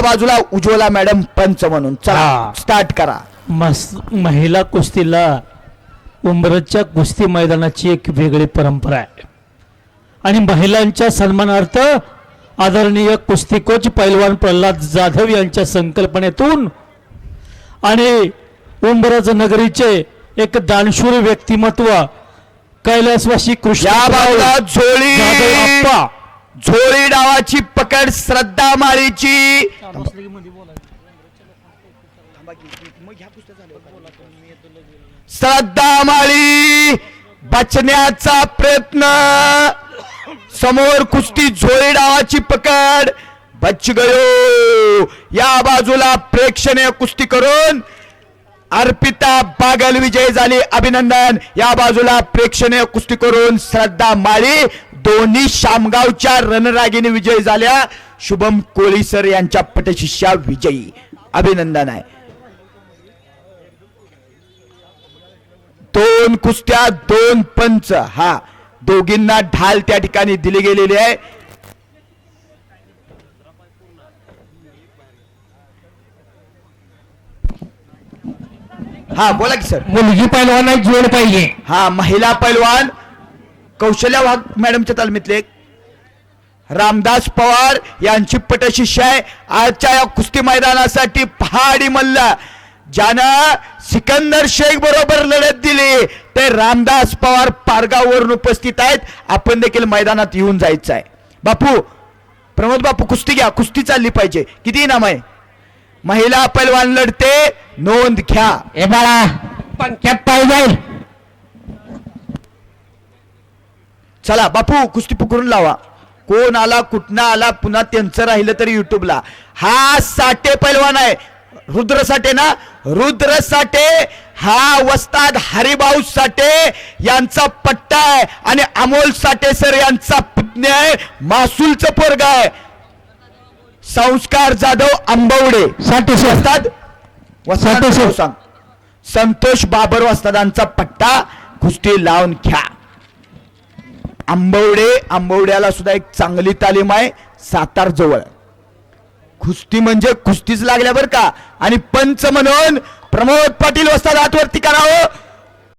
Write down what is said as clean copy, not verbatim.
बाजूला उज्ज्वला मॅडम पंच म्हणून. चला स्टार्ट करा. महिला कुस्तीला उंबरजच्या कुस्ती मैदानाची एक वेगळी परंपरा आहे आणि महिलांच्या सन्मानार्थ आदरणीय कुस्ती कोच पैलवान प्रल्हाद जाधव यांच्या संकल्पनेतून आणि उंबरज नगरीचे एक दानशूर व्यक्तिमत्व कैलासवासी कृष्ण झोळी डावाची पकड श्रद्धा माळीची. श्रद्धा माळी बचण्याचा प्रयत्न. समोर कुस्ती झोळी डावाची पकड बच गयो. या बाजूला प्रेक्षणीय कुस्ती करून अर्पिता बागल विजय झाली. अभिनंदन. या बाजूला प्रेक्षणीय कुस्ती करून श्रद्धा माळी दोन्ही शामगावच्या रणरागिणी विजयी झाल्या. शुभम कोळीसर यांच्या पटशिष्या विजयी. अभिनंदन आहे. दोन कुस्त्या दोन पंच. हा दोघींना ढाल त्या ठिकाणी दिली गेलेली आहे. हा बोला की सर. मुलगी पैलवान जोड पाहिजे. हा महिला पैलवान कौशल्या वाघ मॅडमच्या तालमीतले रामदास पवार यांची पटशिष्य आहे. आजच्या या कुस्ती मैदानासाठी पहाडी मल्ल ज्यानं सिकंदर शेख बरोबर लढत दिली ते रामदास पवार पारगाववरून उपस्थित आहेत. आपण देखील मैदानात येऊन जायचं आहे. बापू प्रमोद बापू कुस्ती घ्या. कुस्ती चालली पाहिजे. किती इनाम आहे? महिला पैलवान लढते नोंद घ्या. ए बाळा पंख्यात पाय जाईल. चला बापू कुस्ती पुकरून लावा. कोण आला कुठनं आला पुन्हा त्यांचं राहिलं तरी युट्यूबला. हा साठे पैलवान आहे. रुद्र साठे ना. रुद्र साठे हा वस्ताद हरिभाऊ साठे यांचा पट्टा आहे आणि अमोल साठे सर यांचा पुतण्या आहे. मासूलचं पोरग आहे. संस्कार जाधव आंबवडे साठे वस्ताद सांग. संतोष बाबर वस्तादांचा पट्टा. कुस्ती लावून घ्या. आंबवड्याला सुद्धा एक चांगली तालीम आहे सातार जवळ. कुस्ती म्हणजे कुस्तीच लागल्या बरं का. आणि पंच म्हणून प्रमोद पाटील वस्ताद हातवरती करावं.